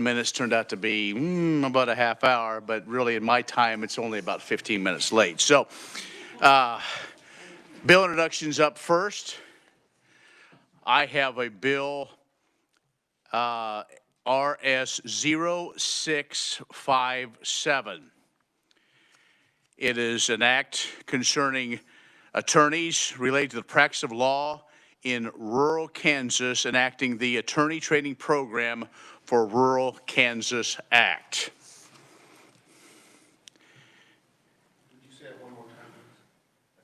minutes turned out to be about a half hour, but really in my time, it's only about 15 minutes late. So, bill introductions up first. I have a bill RS 0657. It is an act concerning attorneys related to the practice of law in rural Kansas, enacting the Attorney Training Program for Rural Kansas Act. Would you say it one more time?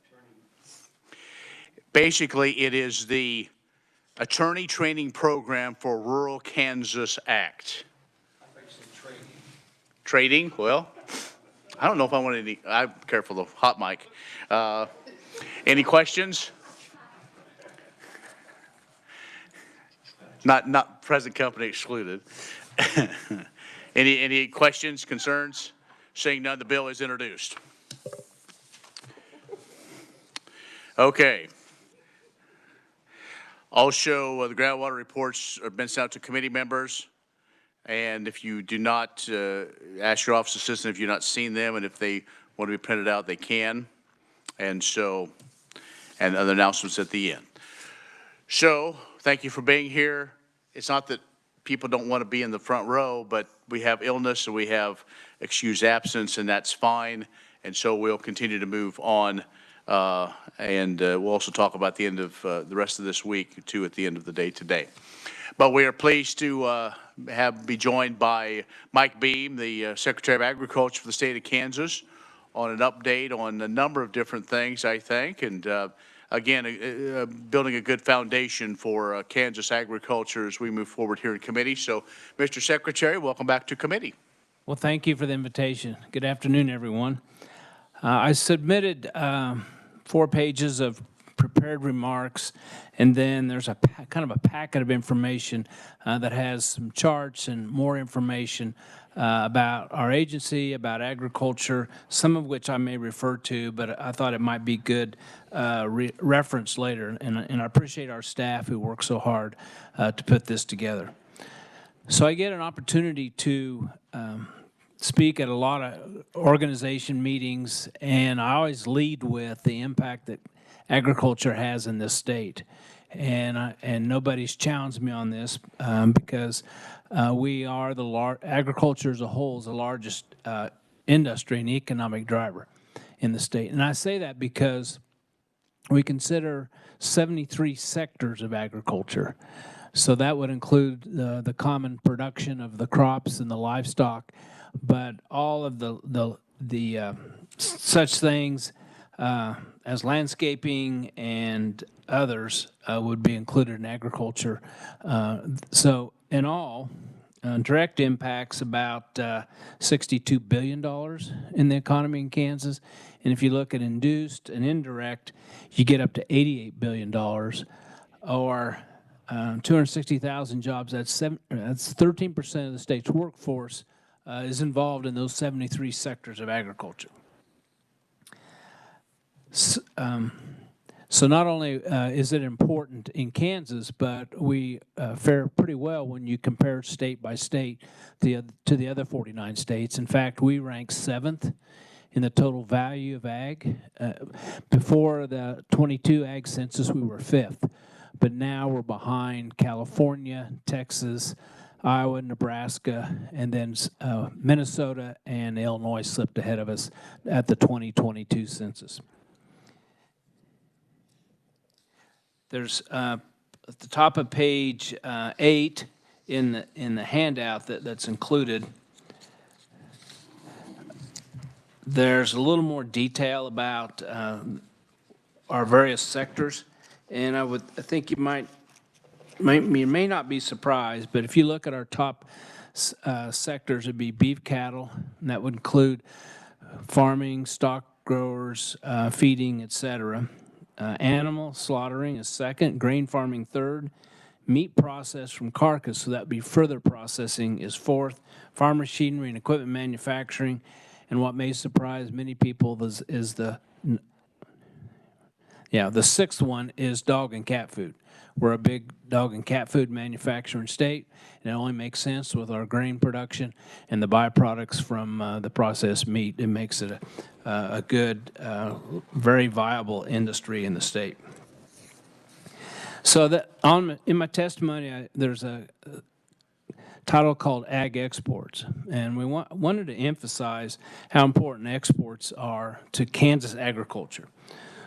Attorney. Basically, it is the Attorney Training Program for Rural Kansas Act. I thought you said trading. Trading? Well, I don't know if I want any. I'm careful of hot mic. Any questions? Not present company excluded. Any questions, concerns? Seeing none, the bill is introduced. Okay. Also, the groundwater reports have been sent out to committee members. And if you do not, ask your office assistant if you've not seen them, and if they want to be printed out, they can. And so, and other announcements at the end. So, thank you for being here. It's not that people don't want to be in the front row, but we have illness and we have excused absence, and that's fine. And so we'll continue to move on. And we'll also talk about the end of the rest of this week, too, at the end of the day today. But we are pleased to be joined by Mike Beam, the Secretary of Agriculture for the state of Kansas, on an update on a number of different things, I think. And again, building a good foundation for Kansas agriculture as we move forward here in committee. So, Mr. Secretary, welcome back to committee. Well, thank you for the invitation. Good afternoon, everyone. I submitted 4 pages of prepared remarks, and then there's a kind of a packet of information that has some charts and more information about our agency, about agriculture, some of which I may refer to, but I thought it might be good reference later, and I appreciate our staff who work so hard to put this together. So I get an opportunity to speak at a lot of organization meetings, and I always lead with the impact that agriculture has in this state. And nobody's challenged me on this because we are agriculture as a whole is the largest industry and economic driver in the state. And I say that because we consider 73 sectors of agriculture. So that would include the common production of the crops and the livestock, but all of the such things as landscaping and others would be included in agriculture. So in all, direct impacts about $62 billion in the economy in Kansas. And if you look at induced and indirect, you get up to $88 billion, or 260,000 jobs. That's 13% of the state's workforce is involved in those 73 sectors of agriculture. So not only is it important in Kansas, but we fare pretty well when you compare state by state to the other 49 states. In fact, we rank 7th in the total value of ag. Before the 22 ag census, we were 5th, but now we're behind California, Texas, Iowa, Nebraska, and then Minnesota and Illinois slipped ahead of us at the 2022 census. There's at the top of page 8 in the handout that's included. There's a little more detail about our various sectors, and I think you may not be surprised, but if you look at our top sectors, it'd be beef cattle, and that would include farming, stock growers, feeding, etc. Animal slaughtering is 2nd, grain farming 3rd, meat processed from carcass, so that would be further processing, is 4th, farm machinery and equipment manufacturing, and what may surprise many people is the Yeah, the sixth one is dog and cat food. We're a big dog and cat food manufacturing state, and it only makes sense with our grain production and the byproducts from the processed meat. It makes it a good, very viable industry in the state. So that in my testimony, there's a title called Ag Exports, and we wanted to emphasize how important exports are to Kansas agriculture.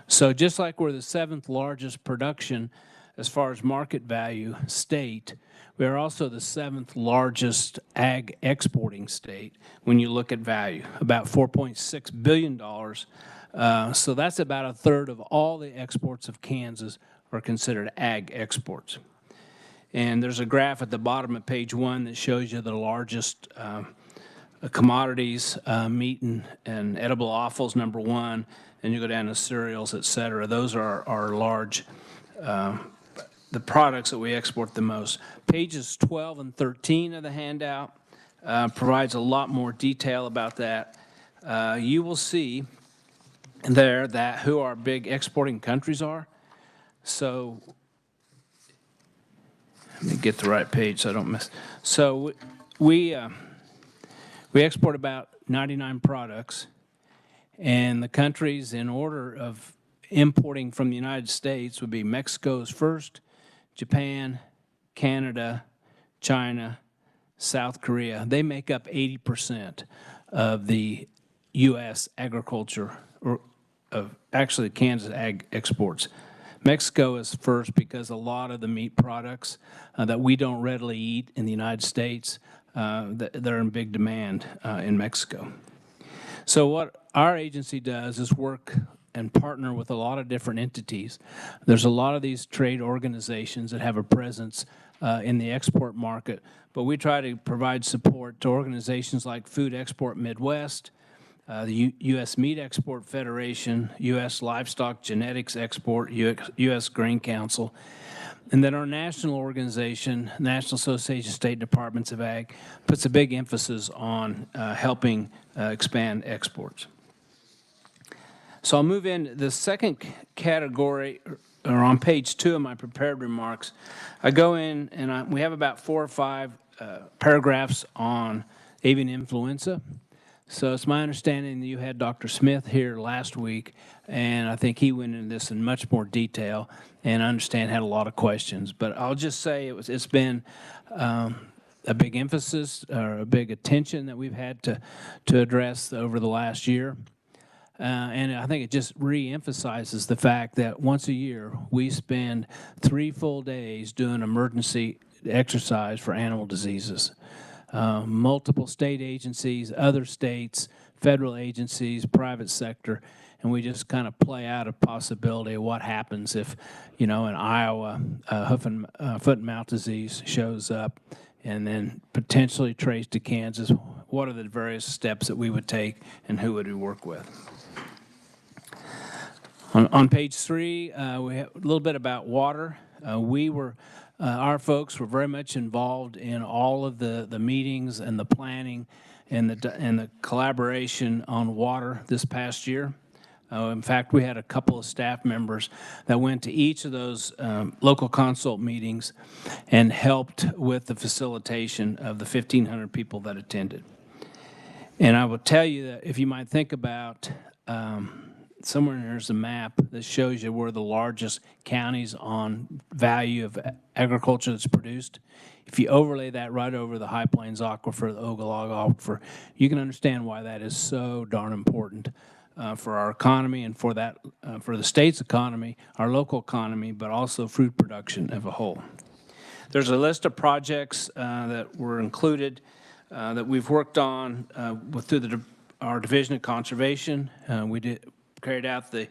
So just like we're the seventh largest production as far as market value state, we are also the seventh largest ag exporting state when you look at value, about $4.6 billion. So that's about a third of all the exports of Kansas are considered ag exports. And there's a graph at the bottom of page 1 that shows you the largest commodities, meat and edible offals, number 1, and you go down to cereals, et cetera. Those are our large, the products that we export the most. Pages 12 and 13 of the handout provides a lot more detail about that. You will see there that who our big exporting countries are. So let me get the right page so I don't miss. So we export about 99 products, and the countries in order of importing from the United States would be Mexico's first, Japan, Canada, China, South Korea. They make up 80% of the U.S. agriculture, or actually Kansas ag exports. Mexico is first because a lot of the meat products that we don't readily eat in the United States, they're in big demand in Mexico. So what our agency does is work and partner with a lot of different entities. There's a lot of these trade organizations that have a presence in the export market, but we try to provide support to organizations like Food Export Midwest, the U.S. Meat Export Federation, U.S. Livestock Genetics Export, U.S. Grain Council, and then our national organization, National Association of State Departments of Ag, puts a big emphasis on helping expand exports. So I'll move in. The second category, or on page 2 of my prepared remarks, I go in and we have about 4 or 5 paragraphs on avian influenza. So it's my understanding that you had Dr. Smith here last week, and I think he went into this in much more detail, and I understand had a lot of questions. But I'll just say it's been a big emphasis or a big attention that we've had to address over the last year. And I think it just re-emphasizes the fact that once a year we spend 3 full days doing emergency exercise for animal diseases. Multiple state agencies, other states, federal agencies, private sector, and we just kind of play out a possibility of what happens if, in Iowa, foot and mouth disease shows up and then potentially traced to Kansas. What are the various steps that we would take and who would we work with? On page 3, we have a little bit about water. Our folks were very much involved in all of the meetings and the planning and the collaboration on water this past year. In fact, we had a couple of staff members that went to each of those local consult meetings and helped with the facilitation of the 1,500 people that attended. And I will tell you that if you might think about somewhere there's a map that shows you where the largest counties on value of agriculture that's produced. If you overlay that right over the High Plains Aquifer, the Ogallala Aquifer, you can understand why that is so darn important for our economy and for the state's economy, our local economy, but also food production as a whole. There's a list of projects that were included that we've worked on through our Division of Conservation. We carried out the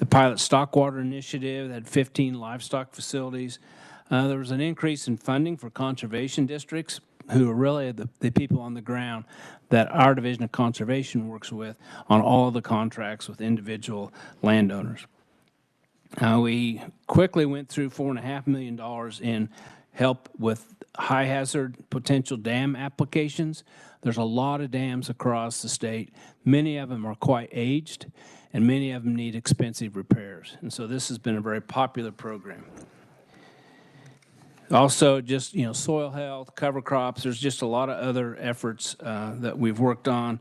pilot stockwater initiative that had 15 livestock facilities. There was an increase in funding for conservation districts, who are really the people on the ground that our Division of Conservation works with on all of the contracts with individual landowners. We quickly went through $4.5 million in help with high hazard potential dam applications. There's a lot of dams across the state. Many of them are quite aged, and many of them need expensive repairs. And so this has been a very popular program. Also, just, soil health, cover crops, there's just a lot of other efforts that we've worked on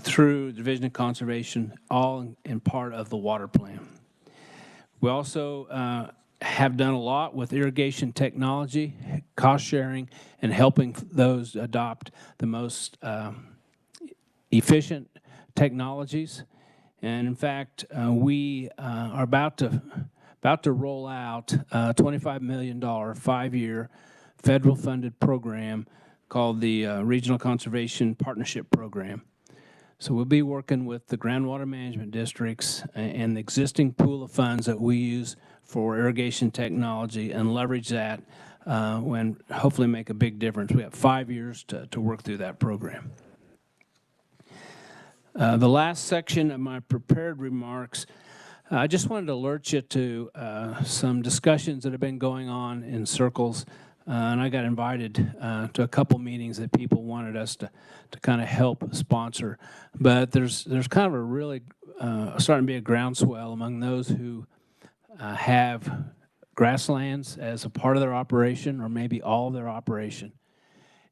through the Division of Conservation, all in part of the water plan. We also have done a lot with irrigation technology, cost sharing, and helping those adopt the most efficient technologies. And in fact, we are about to roll out a $25 million 5-year federal funded program called the Regional Conservation Partnership Program. So we'll be working with the groundwater management districts and the existing pool of funds that we use for irrigation technology and leverage that and hopefully make a big difference. We have 5 years to work through that program. The last section of my prepared remarks, I just wanted to alert you to some discussions that have been going on in circles, and I got invited to a couple meetings that people wanted us to kind of help sponsor. But there's kind of a really starting to be a groundswell among those who have grasslands as a part of their operation or maybe all of their operation.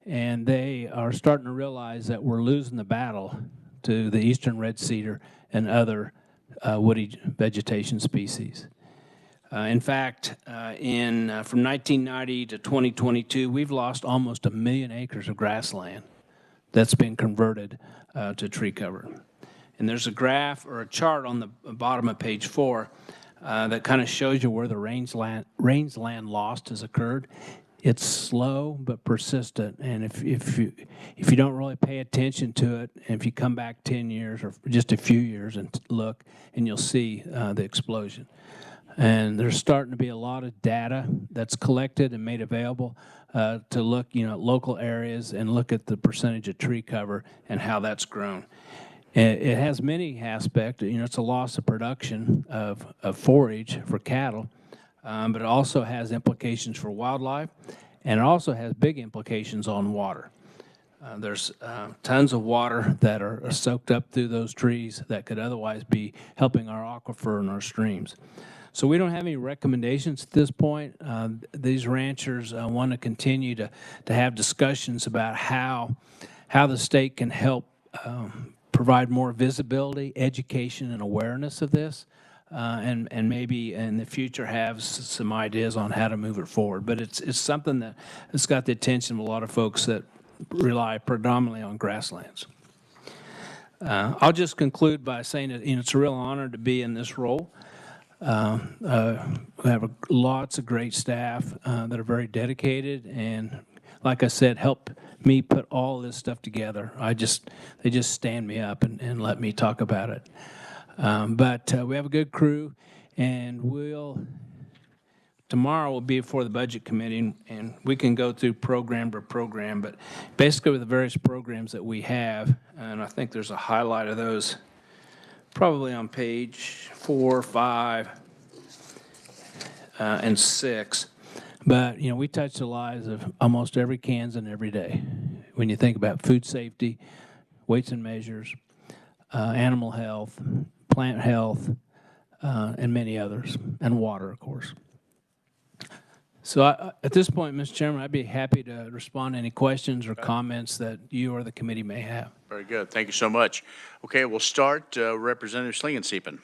And they are starting to realize that we're losing the battle to the eastern red cedar and other woody vegetation species. In fact, from 1990 to 2022, we've lost almost 1 million acres of grassland that's been converted to tree cover. And there's a graph or a chart on the bottom of page 4 that kind of shows you where the rangeland loss has occurred. It's slow but persistent, and if you don't really pay attention to it, and if you come back 10 years or just a few years and look, and you'll see the explosion. And there's starting to be a lot of data that's collected and made available to look, at local areas and look at the percentage of tree cover and how that's grown. And it has many aspects. It's a loss of production of forage for cattle. But it also has implications for wildlife, and it also has big implications on water. There's tons of water that are soaked up through those trees that could otherwise be helping our aquifer and our streams. So we don't have any recommendations at this point. These ranchers want to continue to have discussions about how the state can help provide more visibility, education, and awareness of this. And maybe in the future have some ideas on how to move it forward. But it's something that's got the attention of a lot of folks that rely predominantly on grasslands. I'll just conclude by saying that it's a real honor to be in this role. We have lots of great staff that are very dedicated and, like I said, help me put all this stuff together. They just stand me up and let me talk about it. But we have a good crew, and tomorrow will be before the Budget Committee, and we can go through program by program, but basically with the various programs that we have, and I think there's a highlight of those probably on page 4, 5, and 6. But, we touch the lives of almost every Kansan every day. When you think about food safety, weights and measures, animal health, plant health, and many others, and water, of course. So at this point, Mr. Chairman, I'd be happy to respond to any questions or comments that you or the committee may have. Very good. Thank you so much. Okay, we'll start. Representative Slingensiepen.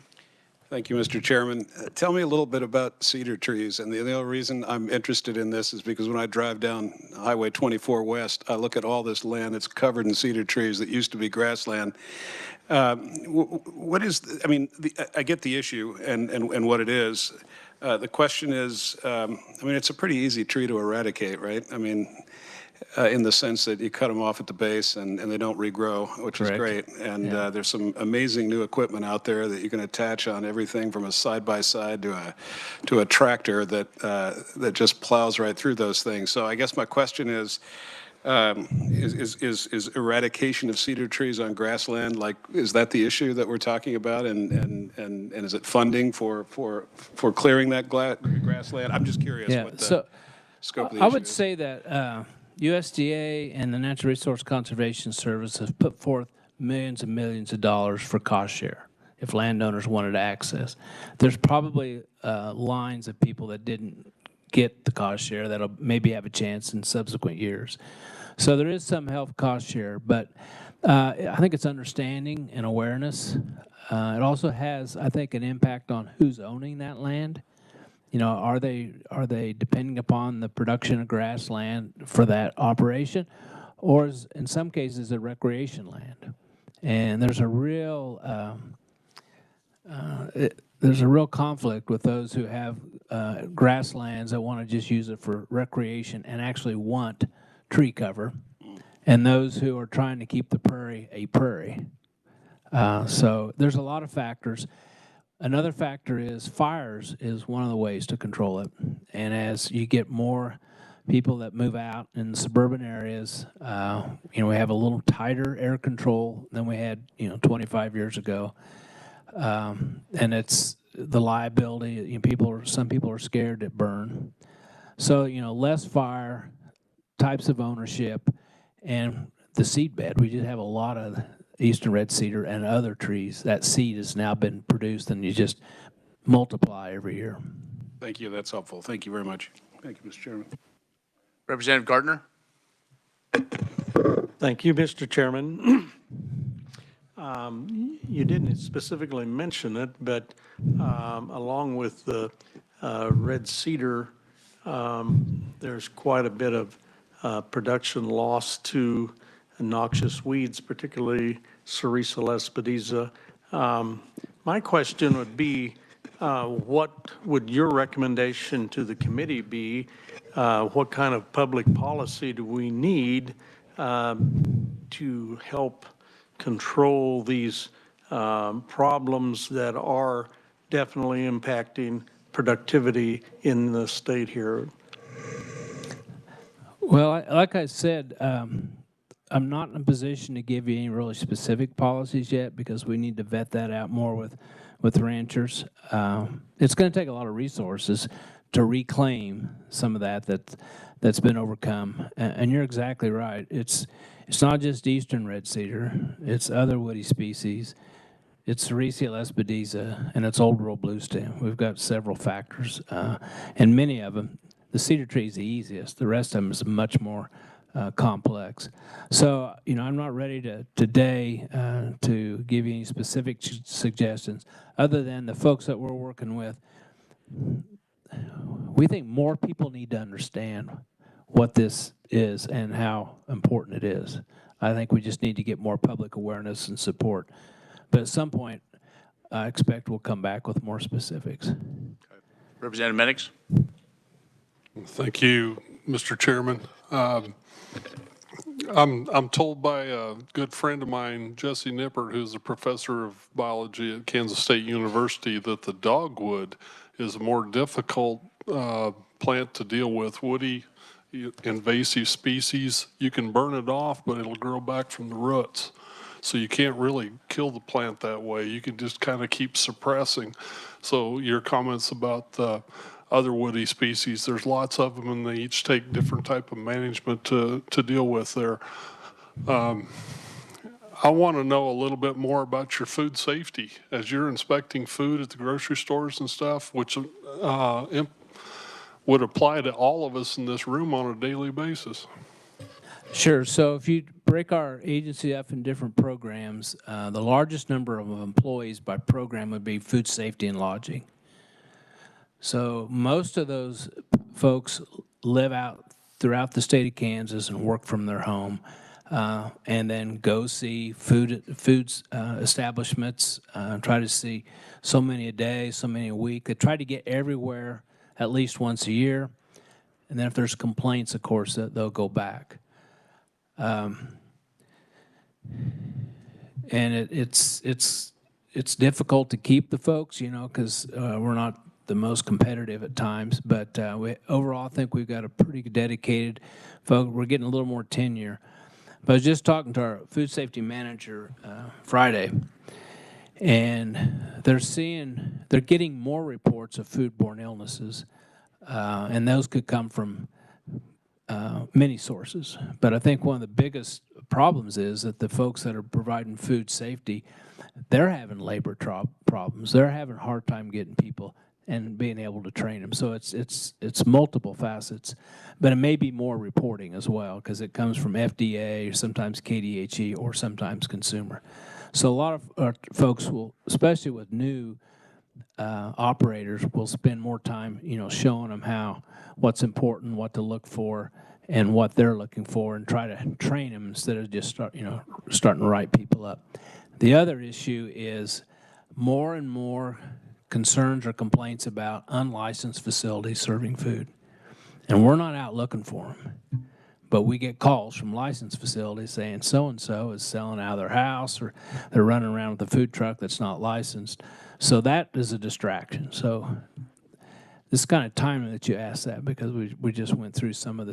Thank you, Mr. Chairman. Tell me a little bit about cedar trees. And the only reason I'm interested in this is because when I drive down Highway 24 West, I look at all this land that's covered in cedar trees that used to be grassland. What is, I get the issue and what it is. The question is, it's a pretty easy tree to eradicate, right? In the sense that you cut them off at the base and they don't regrow, which Correct. Is great. And yeah. There's some amazing new equipment out there that you can attach on everything from a side-by-side to a tractor that just plows right through those things. So I guess my question is eradication of cedar trees on grassland, is that the issue that we're talking about? And is it funding for clearing that grassland? I'm just curious. Yeah. scope of the I issue would is. say that USDA and the Natural Resource Conservation Service have put forth millions and millions of dollars for cost share if landowners wanted to access. There's probably lines of people that didn't get the cost share that'll maybe have a chance in subsequent years. So there is some health cost share, but I think it's understanding and awareness. It also has, I think, an impact on who's owning that land. You know, are they depending upon the production of grassland for that operation, or is, in some cases, a recreation land? And there's a real conflict with those who have grasslands that want to just use it for recreation and actually want tree cover, and those who are trying to keep the prairie a prairie. So there's a lot of factors. Another factor is fires is one of the ways to control it. And as you get more people that move out in suburban areas, you know, we have a little tighter air control than we had, 25 years ago. And it's the liability. Some people are scared to burn. So, less fire, types of ownership, and the seed bed. We just have a lot of eastern red cedar and other trees. That seed has now been produced, and you just multiply every year. Thank you. That's helpful. Thank you very much. Thank you, Mr. Chairman. Representative Gardner? Thank you, Mr. Chairman. You didn't specifically mention it, but along with the red cedar, there's quite a bit of production loss to noxious weeds, particularly Sericea lespedeza. My question would be, what would your recommendation to the committee be? What kind of public policy do we need to help control these problems that are definitely impacting productivity in the state here? Well, like I said, I'm not in a position to give you any really specific policies yet because we need to vet that out more with ranchers. It's going to take a lot of resources to reclaim some of that's been overcome. And you're exactly right. It's not just eastern red cedar. It's other woody species. It's Sericea lespedeza, and it's old world bluestem. We've got several factors, and many of them. The cedar tree is the easiest. The rest of them is much more complex. So, I'm not ready today to give you any specific suggestions other than the folks that we're working with. We think more people need to understand what this is and how important it is. I think we just need to get more public awareness and support. But at some point, I expect we'll come back with more specifics. Representative Mennix? Thank you, Mr. Chairman. I'm told by a good friend of mine, Jesse Nippert, who's a professor of biology at Kansas State University, that the dogwood is a more difficult plant to deal with. Woody, invasive species, you can burn it off, but it'll grow back from the roots. So you can't really kill the plant that way. You can just kind of keep suppressing. So your comments about the other woody species, there's lots of them, and they each take different type of management to deal with there. I want to know a little bit more about your food safety as you're inspecting food at the grocery stores and stuff, which would apply to all of us in this room on a daily basis. Sure. So if you break our agency up in different programs, the largest number of employees by program would be food safety and lodging. So most of those folks live out throughout the state of Kansas and work from their home, and then go see food establishments, try to see so many a day, so many a week. They try to get everywhere at least once a year, and then if there's complaints, of course, they'll go back. And it's difficult to keep the folks, because we're not the most competitive at times, but overall, I think we've got a pretty dedicated folk. We're getting a little more tenure. But I was just talking to our food safety manager Friday, and they're getting more reports of foodborne illnesses, and those could come from many sources. But I think one of the biggest problems is that the folks that are providing food safety, they're having labor problems. They're having a hard time getting people and being able to train them. So it's multiple facets, but it may be more reporting as well because it comes from FDA or sometimes KDHE or sometimes consumer. So a lot of our folks will, especially with new operators, will spend more time, showing them what's important, what to look for, and what they're looking for, and try to train them instead of just starting to write people up. The other issue is more and more concerns or complaints about unlicensed facilities serving food. And we're not out looking for them. But we get calls from licensed facilities saying so-and-so is selling out of their house or they're running around with a food truck that's not licensed. So that is a distraction. So this kind of timing that you asked that because we just went through some of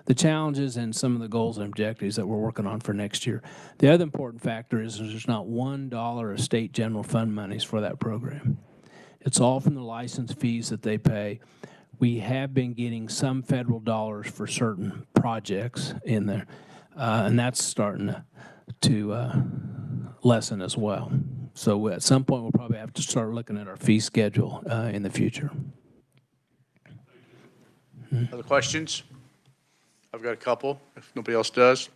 the challenges and some of the goals and objectives that we're working on for next year. The other important factor is there's not $1 of state general fund monies for that program. It's all from the license fees that they pay. We have been getting some federal dollars for certain projects in there, and that's starting to lessen as well. So at some point, we'll probably have to start looking at our fee schedule in the future. Other questions? I've got a couple, if nobody else does.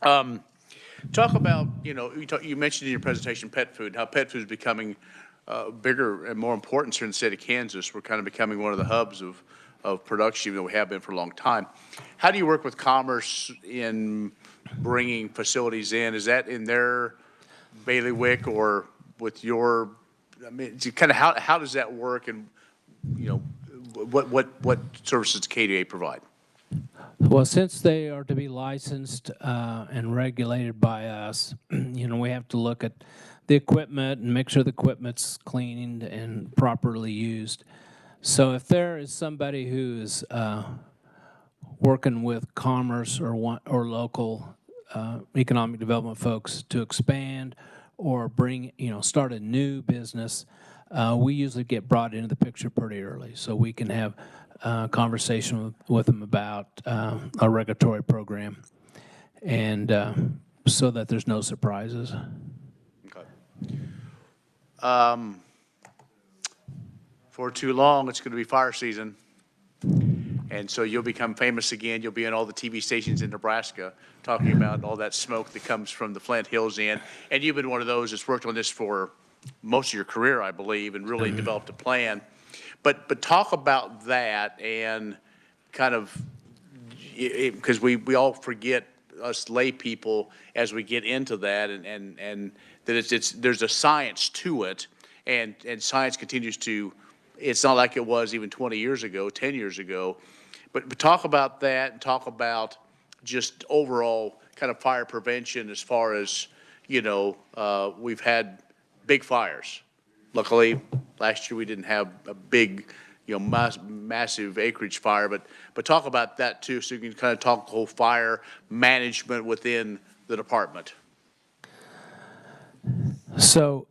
Talk about, you mentioned in your presentation pet food, how pet food is becoming bigger and more important here in the state of Kansas. We're kind of becoming one of the hubs of production, even though we have been for a long time. How do you work with Commerce in bringing facilities in? Is that in their bailiwick or with your, kind of how does that work, and, what services does KDA provide? Well, since they are to be licensed and regulated by us, we have to look at the equipment and make sure the equipment's cleaned and properly used. So if there is somebody who is working with Commerce or local economic development folks to expand or start a new business, we usually get brought into the picture pretty early so we can have a conversation with them about a regulatory program, and so that there's no surprises. For too long, it's going to be fire season. And so you'll become famous again. You'll be on all the TV stations in Nebraska talking about all that smoke that comes from the Flint Hills in. And you've been one of those that's worked on this for most of your career, I believe, and really developed a plan. But talk about that and kind of, because we all forget, us lay people, as we get into that, and that there's a science to it, and science continues to, it's not like it was even 20 years ago, 10 years ago. But talk about that, and talk about just overall kind of fire prevention as far as, we've had big fires. Luckily, last year we didn't have a big, massive acreage fire, but talk about that too, so you can kind of talk the whole fire management within the department. So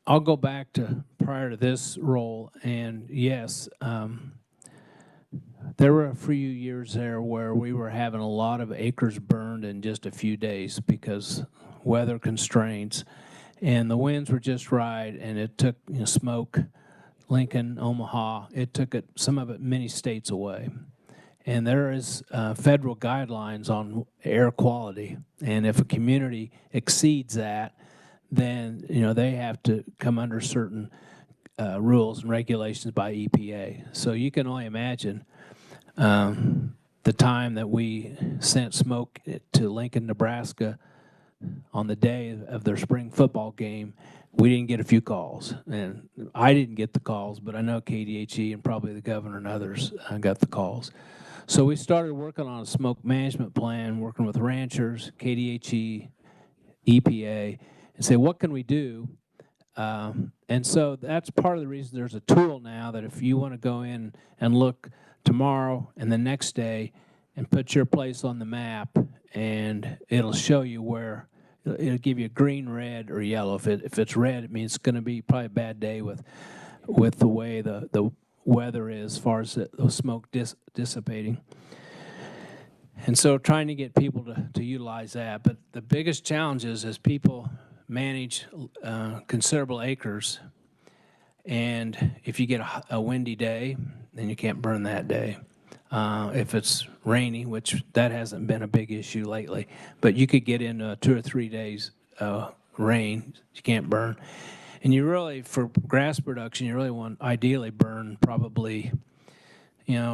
I'll go back to prior to this role, and yes, there were a few years there where we were having a lot of acres burned in just a few days because weather constraints, and the winds were just right, and it took smoke, Lincoln, Omaha, it took some of it many states away. And there is federal guidelines on air quality, and if a community exceeds that, then they have to come under certain rules and regulations by EPA. So you can only imagine the time that we sent smoke to Lincoln, Nebraska on the day of their spring football game. We didn't get a few calls, and I didn't get the calls, but I know KDHE and probably the governor and others got the calls. So we started working on a smoke management plan, working with ranchers, KDHE, EPA, and say, what can we do? And so that's part of the reason there's a tool now that if you want to go in and look tomorrow and the next day and put your place on the map, and it'll show you where, it'll give you green, red, or yellow. If it's red, it means it's going to be probably a bad day with the way the weather is as far as the smoke dissipating. And so trying to get people to utilize that. But the biggest challenge is as people manage considerable acres, and if you get a windy day, then you can't burn that day. If it's rainy, which that hasn't been a big issue lately, but you could get into 2 or 3 days rain, you can't burn. And you really, for grass production, you really want ideally burn probably,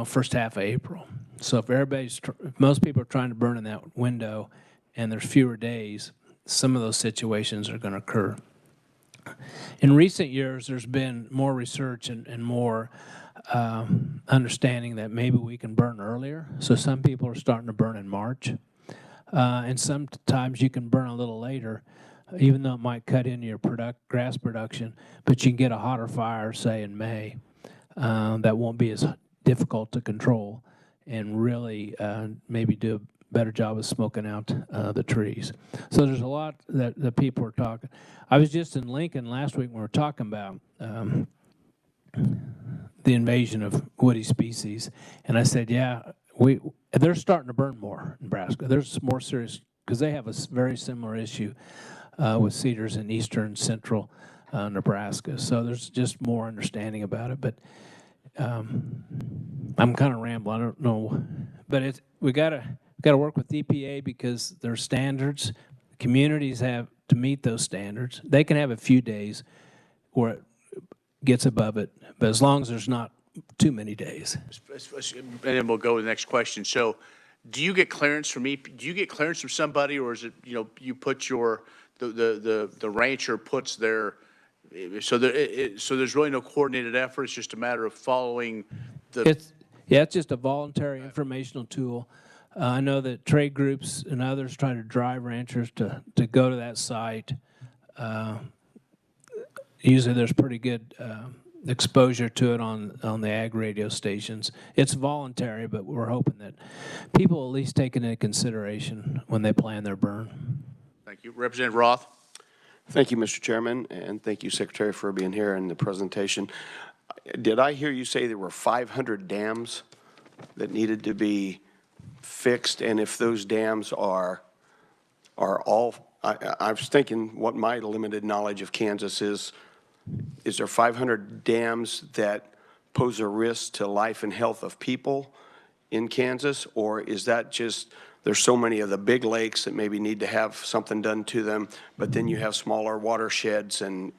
first half of April. So if most people are trying to burn in that window and there's fewer days, some of those situations are going to occur. In recent years, there's been more research and more understanding that maybe we can burn earlier. So some people are starting to burn in March. And sometimes you can burn a little later, even though it might cut into your grass production, but you can get a hotter fire, say, in May, that won't be as difficult to control and really maybe do a better job of smoking out the trees. So there's a lot that people are talking. I was just in Lincoln last week when we were talking about the invasion of woody species, and I said, yeah, they're starting to burn more in Nebraska. There's more serious, because they have a very similar issue with cedars in eastern central Nebraska. So there's just more understanding about it. But I'm kind of rambling. I don't know, but we gotta work with EPA because their standards. Communities have to meet those standards. They can have a few days where it gets above it, but as long as there's not too many days. And then we'll go to the next question. So do you get clearance from do you get clearance from somebody, or is it, you put the rancher puts their, so there's really no coordinated effort, it's just a matter of following It's just a voluntary informational tool. I know that trade groups and others try to drive ranchers to go to that site. Usually there's pretty good exposure to it on the ag radio stations. It's voluntary, but we're hoping that people at least take it into consideration when they plan their burn. Thank you. Representative Roth. Thank you, Mr. Chairman, and thank you, Secretary, for being here in the presentation. Did I hear you say there were 500 dams that needed to be fixed? And if those dams are all, I was thinking what my limited knowledge of Kansas is there 500 dams that pose a risk to life and health of people in Kansas? Or is that just, there's so many of the big lakes that maybe need to have something done to them, but then you have smaller watersheds and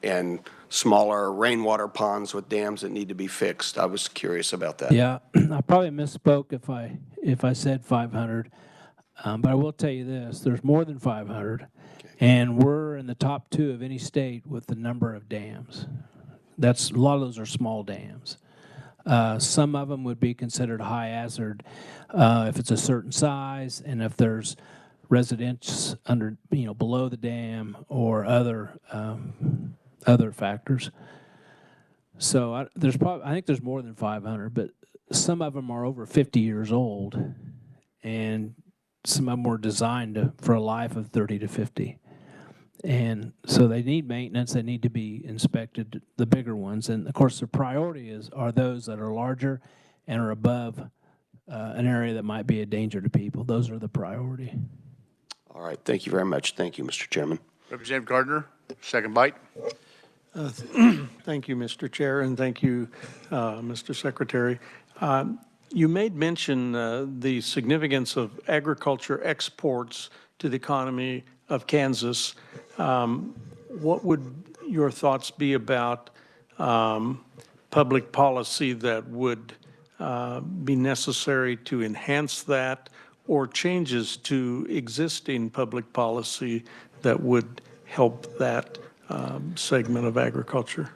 smaller rainwater ponds with dams that need to be fixed? I was curious about that. Yeah, I probably misspoke if I said 500, but I will tell you this: there's more than 500, and we're in the top 2 of any state with the number of dams. A lot of those are small dams. Some of them would be considered high hazard if it's a certain size, and if there's residents below the dam or other factors. So I think there's more than 500, but some of them are over 50 years old, and some of them were designed for a life of 30 to 50. And so they need maintenance, they need to be inspected, the bigger ones. And of course the priority are those that are larger and are above an area that might be a danger to people. Those are the priority. All right, thank you very much. Thank you, Mr. Chairman. Representative Gardner, second bite. Thank you, Mr. Chair, and thank you, Mr. Secretary. You made mention the significance of agriculture exports to the economy of Kansas. What would your thoughts be about public policy that would be necessary to enhance that, or changes to existing public policy that would help that segment of agriculture?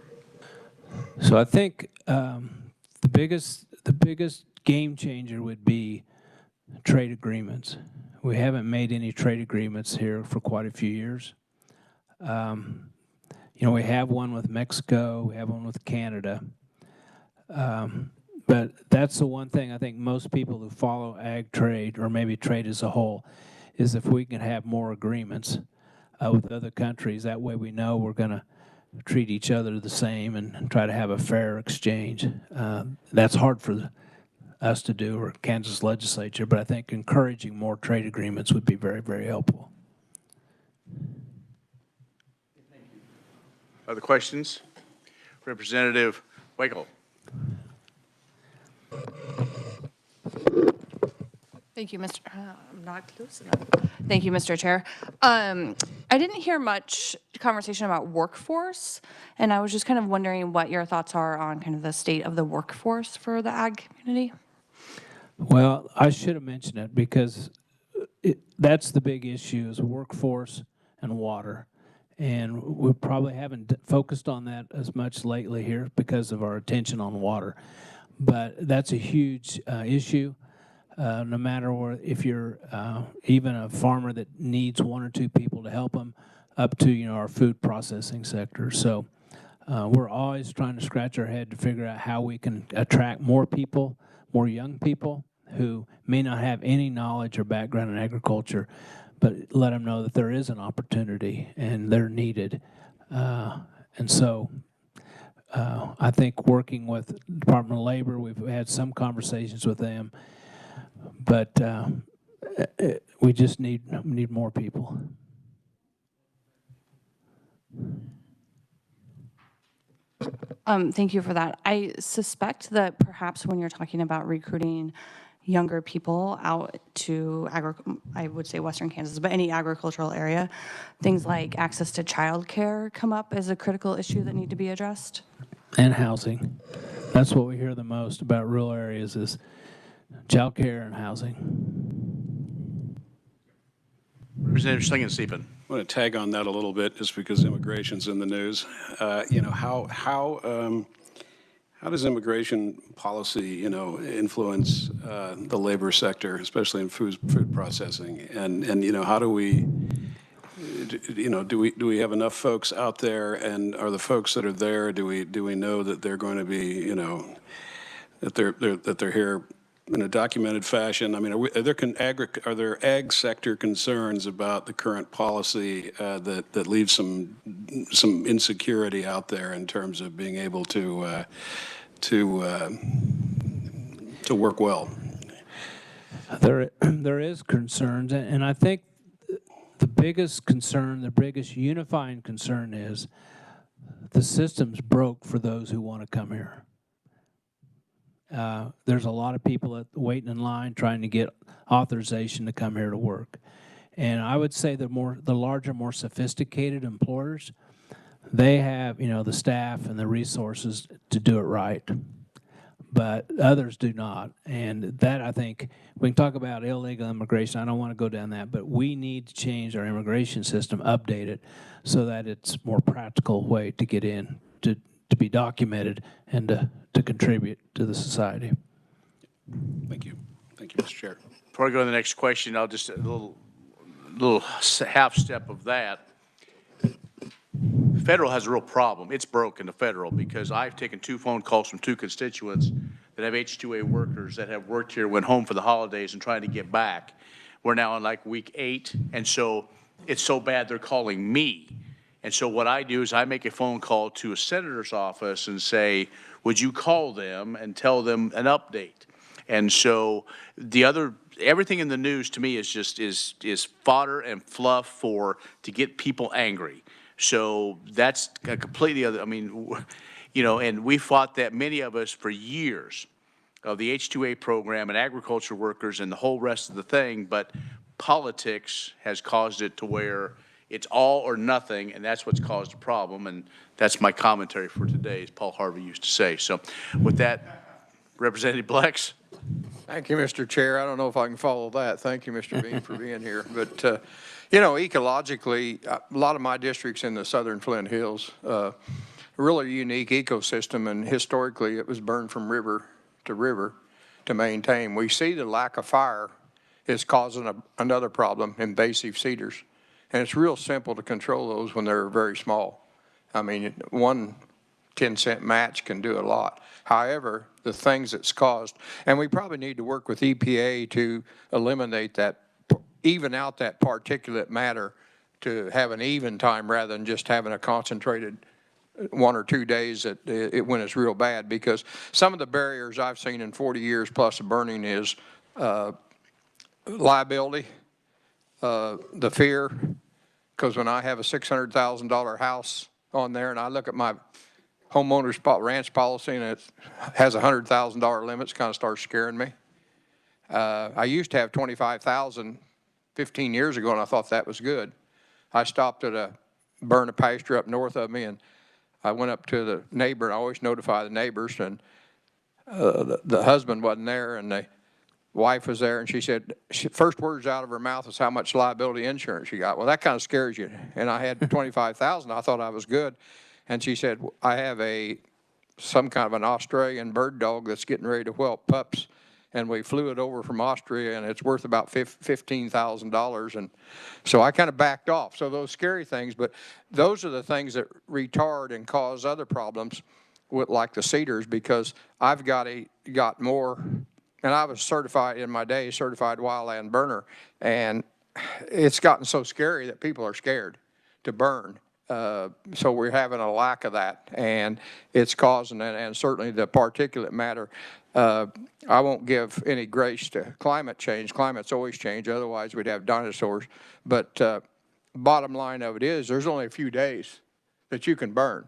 So I think the biggest game changer would be trade agreements. We haven't made any trade agreements here for quite a few years. We have one with Mexico, we have one with Canada. But that's the one thing I think most people who follow ag trade, or maybe trade as a whole, is if we can have more agreements with other countries. That way we know we're going to treat each other the same and try to have a fair exchange. That's hard for us to do or Kansas Legislature, but I think encouraging more trade agreements would be very, very helpful. Other questions? Representative Wakel. Thank you, Mr. I'm not close enough. Thank you, Mr. Chair. I didn't hear much conversation about workforce, and I was just kind of wondering what your thoughts are on kind of the state of the workforce for the ag community. Well, I should have mentioned it because that's the big issue is workforce and water. And we probably haven't focused on that as much lately here because of our attention on water. But that's a huge issue. No matter if you're even a farmer that needs 1 or 2 people to help them, up to our food processing sector. So we're always trying to scratch our head to figure out how we can attract more people, more young people who may not have any knowledge or background in agriculture, but let them know that there is an opportunity and they're needed. And so I think working with Department of Labor, we've had some conversations with them, but we just need more people. Thank you for that. I suspect that perhaps when you're talking about recruiting younger people out to, I would say Western Kansas, but any agricultural area, things like access to childcare come up as a critical issue that need to be addressed. And housing. That's what we hear the most about rural areas is childcare and housing. Representative Schlingensieben. I want to tag on that a little bit just because immigration's in the news. How does immigration policy, influence the labor sector, especially in food processing? And how do we, do we have enough folks out there? And are the folks that are there, do we know that they're going to be, that they're here in a documented fashion? I mean, are there ag sector concerns about the current policy that leaves some insecurity out there in terms of being able to work well? There is concerns, and I think the biggest concern, the biggest unifying concern is the system's broke for those who want to come here. There's a lot of people waiting in line trying to get authorization to come here to work. And I would say the larger, more sophisticated employers, they have, the staff and the resources to do it right. But others do not. And that, I think, we can talk about illegal immigration. I don't want to go down that, but we need to change our immigration system, update it, so that it's more practical way to get in, to be documented, and to contribute to the society. Thank you. Thank you, Mr. Chair. Before I go to the next question, I'll just a little half step of that. Federal has a real problem. It's broken, the federal, because I've taken 2 phone calls from 2 constituents that have H-2A workers that have worked here, went home for the holidays and trying to get back. We're now on like week 8, and so it's so bad they're calling me. And so what I do is I make a phone call to a senator's office and say, would you call them and tell them an update? And so everything in the news to me is just is fodder and fluff to get people angry. So that's a completely other, and we fought that, many of us, for years, of the H-2A program and agriculture workers and the whole rest of the thing, but politics has caused it to where it's all or nothing, and that's what's caused the problem, and that's my commentary for today, as Paul Harvey used to say. So with that, Representative Blex. Thank you, Mr. Chair. I don't know if I can follow that. Thank you, Mr. Bean, for being here. But, ecologically, a lot of my districts in the southern Flint Hills, really unique ecosystem, and historically it was burned from river to maintain. We see the lack of fire is causing another problem, invasive cedars. And it's real simple to control those when they're very small. I mean, one 10-cent match can do a lot. However, the things it's caused, and we probably need to work with EPA to eliminate that, even out that particulate matter to have an even time rather than just having a concentrated 1 or 2 days when it's real bad, because some of the barriers I've seen in 40 years plus of burning is liability, the fear, because when I have a $600,000 house on there and I look at my homeowner's ranch policy and it has a $100,000 limit, it kind of starts scaring me. I used to have 25,000 15 years ago, and I thought that was good. I stopped at a burn a pasture up north of me, and I went up to the neighbor, and I always notify the neighbors, and the husband wasn't there, and the wife was there, and she said, first words out of her mouth was how much liability insurance she got. Well, that kind of scares you. And I had 25,000. I thought I was good. And she said, I have some kind of an Australian bird dog that's getting ready to whelp pups, and we flew it over from Austria, and it's worth about $15,000. And so I kind of backed off. So those scary things, but those are the things that retard and cause other problems with, like the cedars, because I've got more. And I was certified in my day, certified wildland burner, and it's gotten so scary that people are scared to burn. So we're having a lack of that, and it's causing it, and certainly the particulate matter. I won't give any grace to climate change. Climate's always changed, otherwise we'd have dinosaurs. But bottom line of it is there's only a few days that you can burn.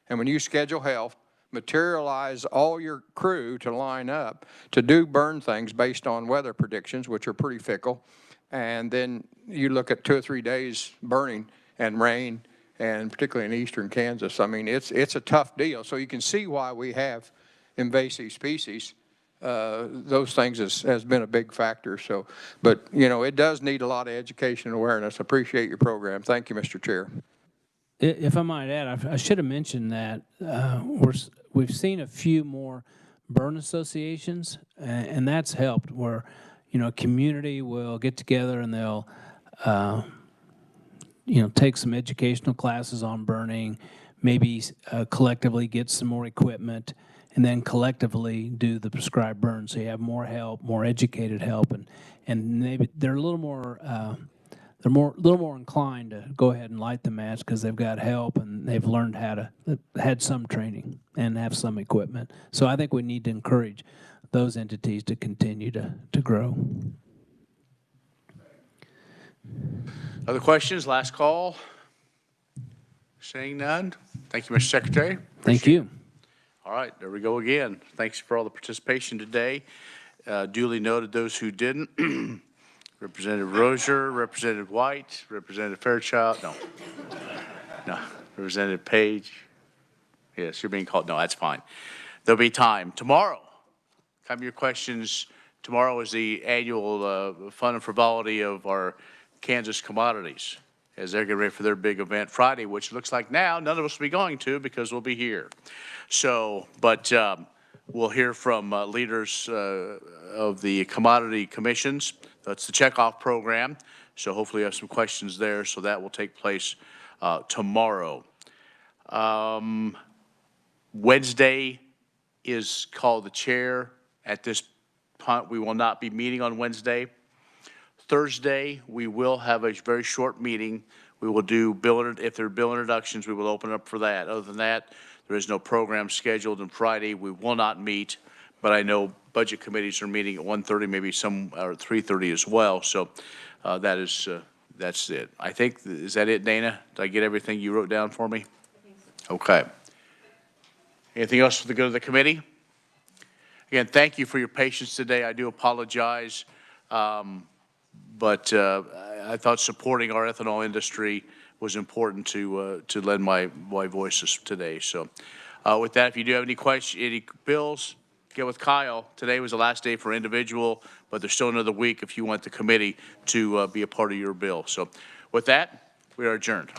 And when you schedule health, materialize all your crew to line up to do burn things based on weather predictions, which are pretty fickle, and then you look at 2 or 3 days burning and rain, and particularly in eastern Kansas. I mean, it's a tough deal. So you can see why we have invasive species. Those things has been a big factor. So, but you know, it does need a lot of education and awareness. Appreciate your program. Thank you, Mr. Chair. If I might add, I should have mentioned that we've seen a few more burn associations, and that's helped where, you know, a community will get together and they'll, you know, take some educational classes on burning, maybe collectively get some more equipment, and then collectively do the prescribed burn. So you have more help, more educated help, and maybe they're a little more little more inclined to go ahead and light the match because they've got help and they've learned how to had some training and have some equipment. So I think we need to encourage those entities to continue to grow. Other questions? Last call. Seeing none. Thank you, Mr. Secretary. Thank you. All right, there we go again. Thanks for all the participation today. Duly noted those who didn't. Representative Rozier, Representative White, Representative Fairchild, no. Representative Page. Yes, you're being called. No, that's fine. There'll be time. Tomorrow, come your questions. Tomorrow is the annual fun and frivolity of our Kansas commodities as they're getting ready for their big event Friday, which looks like now none of us will be going to because we'll be here. So, but we'll hear from leaders of the commodity commissions. That's the checkoff program. So hopefully you have some questions there. So that will take place tomorrow. Wednesday is called the chair. At this point, we will not be meeting on Wednesday. Thursday, we will have a very short meeting. We will do if there are bill introductions, we will open up for that. Other than that, there is no program scheduled. And Friday, we will not meet. But I know budget committees are meeting at 1:30, maybe some or 3:30 as well. So that's it. I think, is that it, Dana? Did I get everything you wrote down for me? I think so. Okay. Anything else for the good of the committee? Again, thank you for your patience today. I do apologize. But I thought supporting our ethanol industry was important to lend my voices today. So with that, if you do have any questions, any bills, get with Kyle. Today was the last day for individual, but there's still another week if you want the committee to be a part of your bill. So with that, we are adjourned.